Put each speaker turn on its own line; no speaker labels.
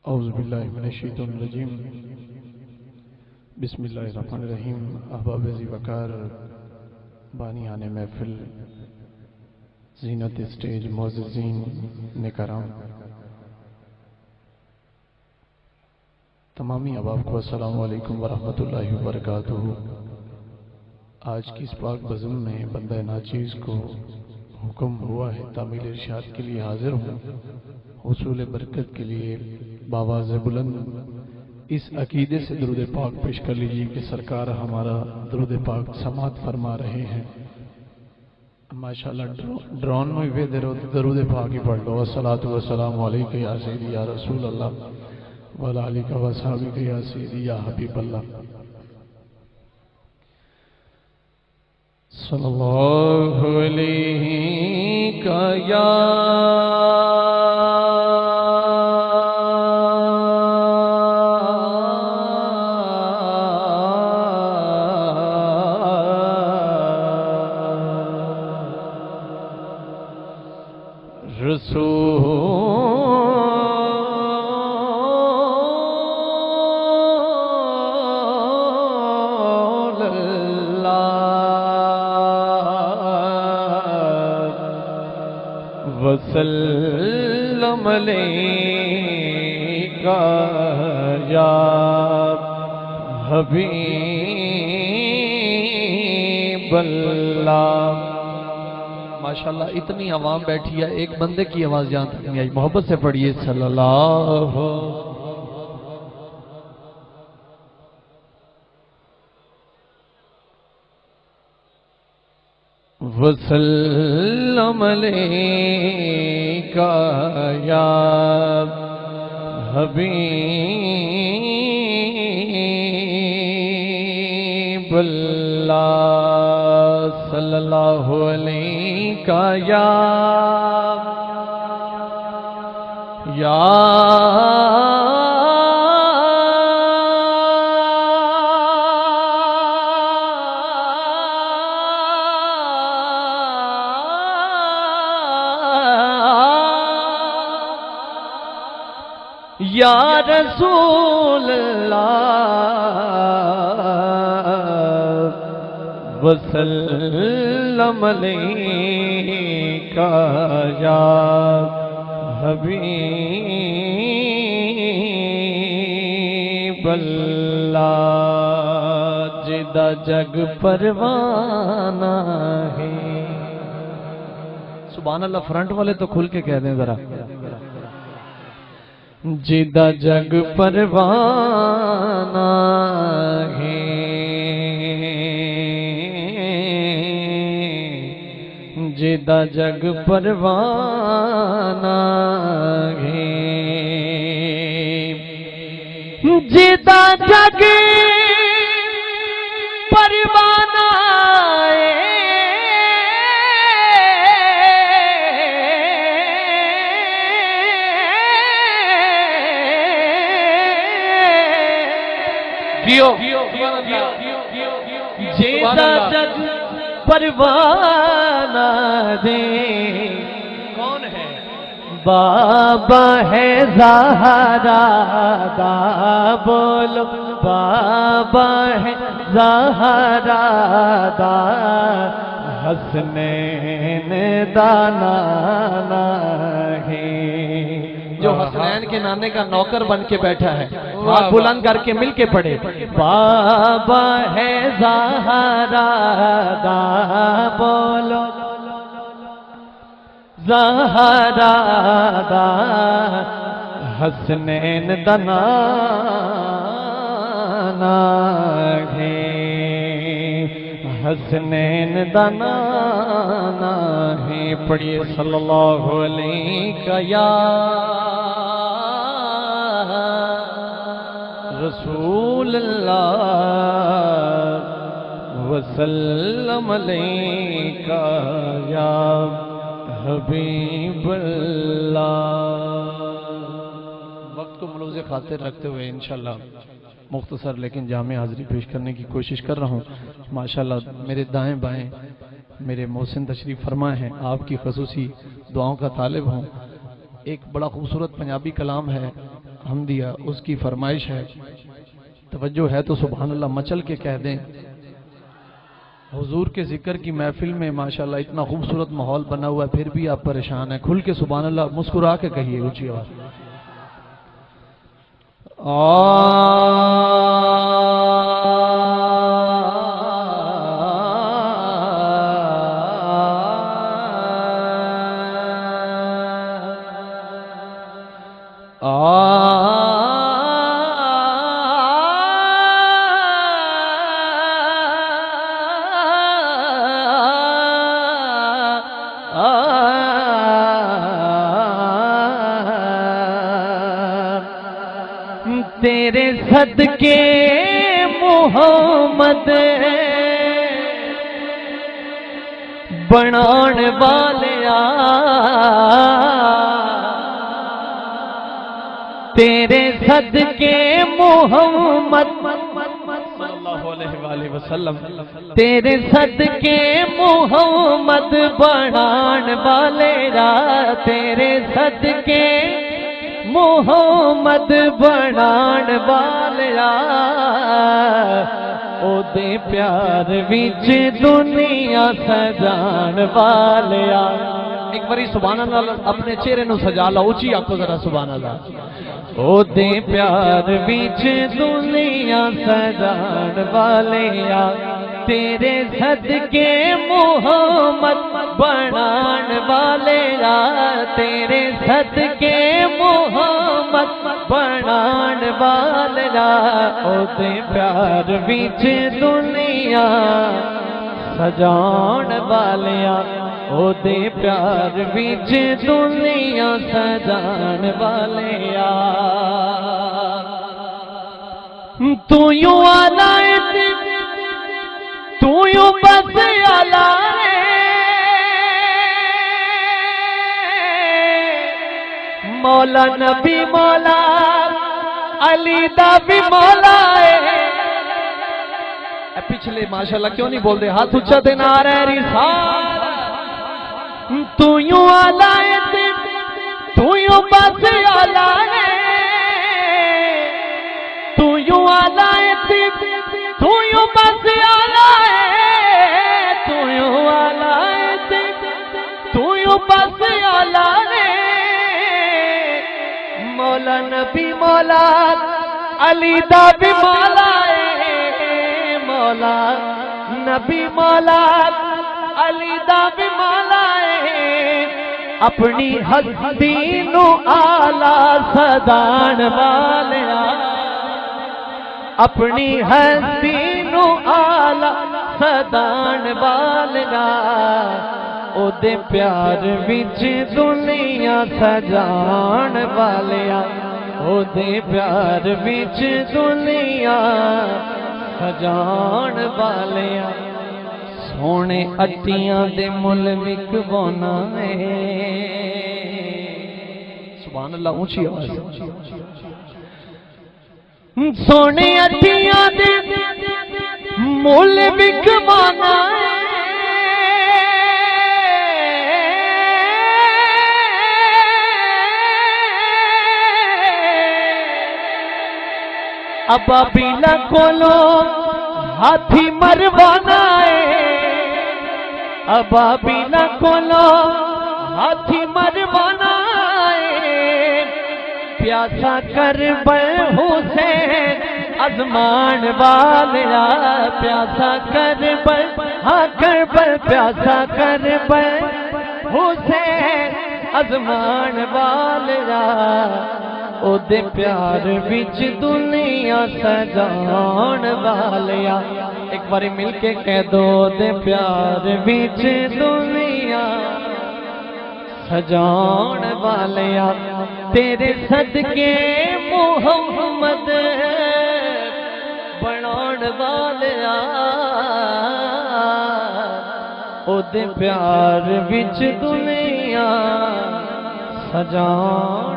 اعوذ باللہ من الشیطان الرجیم بسم اللہ الرحمن الرحیم۔ احباب ذی وقار، بانیان محفل، زینت اسٹیج، معززین کرام، تمامی احباب کو السلام علیکم ورحمۃ اللہ وبرکاتہ۔ آج کی اس پاک بزم میں بندہ ناچیز کو حکم ہوا ہے تعمیل ارشاد کے لیے حاضر ہوں، حصول برکت کے لیے باواز بلند اس عقیدے سے درود پاک پیش کر لیجیے کہ سرکار ہمارا درود پاک سماعت فرما رہے ہیں۔ ماشاءاللہ ڈرون میں بھی درود پاک ہی پڑھ لو۔ الصلاۃ والسلام علیک یا سیدی یا رسول اللہ وعلی آلک و اصحابک یا سیدی یا حبیب اللہ۔ صلی اللہ علیہ یا رسول اللہ وسلم علیک یا حبیب اللہ۔ ماشاءاللہ اتنی عوام بیٹھی ہے، ایک بندے کی آواز جہاں تک نہیں آئی، محبت سے پڑھیے صلی اللہ وسلم علیک یا حبیب اللہ، صلی اللہ علیہ یا یا رسول اللہ وسلم علیک یا حبیب اللہ، جدا جگ پروانہ ہے۔ سبحان اللہ، فرنٹ والے تو کھل کے کہہ دیں ذرا، جدا جگ پروانہ ہے، جدا جگ پروانہ ہے، جدا جگ پروانہ جدا جگ پروانہ دے، کون ہے؟ بابا ہے زہرا دا، بولو بابا ہے زہرا دا، حسنین دا نانا ہے۔ جو حسنین کے نانے کا نوکر بن کے بیٹھا ہے، ہاتھ بلند کر کے مل کے پڑھے، بابا ہے زہرا دا، بولو زہرا دا، حسنین دا نانا ہے، حسنین دا نانا ہے۔ پڑھیے صلی اللہ علیہ یا رسول اللہ وسلم علیک یا حبیب اللہ۔ وقت کو ملوز خاطر رکھتے ہوئے انشاءاللہ مختصر لیکن جامع حاضری پیش کرنے کی کوشش کر رہا ہوں۔ ماشاءاللہ میرے دائیں بائیں میرے محسن تشریف فرما ہیں، آپ کی خصوصی دعاؤں کا طالب ہوں۔ ایک بڑا خوبصورت پنجابی کلام ہے، حمدیہ اس کی فرمائش ہے، توجہ ہے تو سبحان اللہ مچل کے کہہ دیں۔ حضور کے ذکر کی محفل میں ماشاءاللہ اتنا خوبصورت ماحول بنا ہوا ہے، پھر بھی آپ پریشان ہیں، کھل کے سبحان اللہ مسکرا کے کہیے اونچی آواز۔
تیرے صدقے محمد بنان والیا، تیرے صدقے محمد
صلی اللہ علیہ وآلہ وسلم،
تیرے صدقے محمد بنان والیا، تیرے صدقے محمد بنان والیا، او دے پیار وچ دنیا سجان والیا۔
ایک باری سبحان اللہ اپنے چہرے نو سجا لا، اونچی آکھو ذرا سبحان اللہ۔
او دے پیار وچ دنیا سجان والیا، تیرے صدقے محمد بنان والیا، تیرے صدقے محمد بنان والیا، او دے پیار وچ دنیا سجان والیا، او دے پیار وچ دنیا سجان والیا۔ تو یوں آلائے تو یوں بس آلہ مولا نبی مولا علی دا بھی مولا ہے۔
پچھلے ماشاءاللہ کیوں نہیں بول دے، ہاتھ اچھا دینا آ رہا ہے رسال۔
تو یوں آلائے تو یوں بس آلہ ہے، تو یوں آلائے تو یوں بس آلہ ہے، تو یوں آلائے تو یوں بس آلہ ہے، مولا نبی مولا علی دا بھی مولا ہے، مولا نبی مولا علی دا بھی مولا ہے، اپنی ہستی نو آلہ سدان والیا، اپنی ہستی نو آلہ سدان والیا، او دے پیار وچ دنیا سجان والیا، او دے پیار وچ دنیا سجان والیا، سونے اٹیاں دے مل وکوانا ہے۔
سبحان اللہ اونچی آواز۔
سونے اٹیاں دے مل وکوانا ہے، ابابیلا کولو ہاتھی مروانا ہے، ابابیلا کولو ہاتھی مروانا ہے، پیاسا کربل حسین ازمان والیا، پیاسا کربل ہاں کربل پیاسا کربل حسین ازمان والیا، او دے پیار وچ دنیا سجان والیا۔ ایک باری مل کے کہہ دو، دے پیار وچ دنیا سجان والیا، تیرے صدقے محمد بنان والیا، او دے پیار وچ دنیا سجان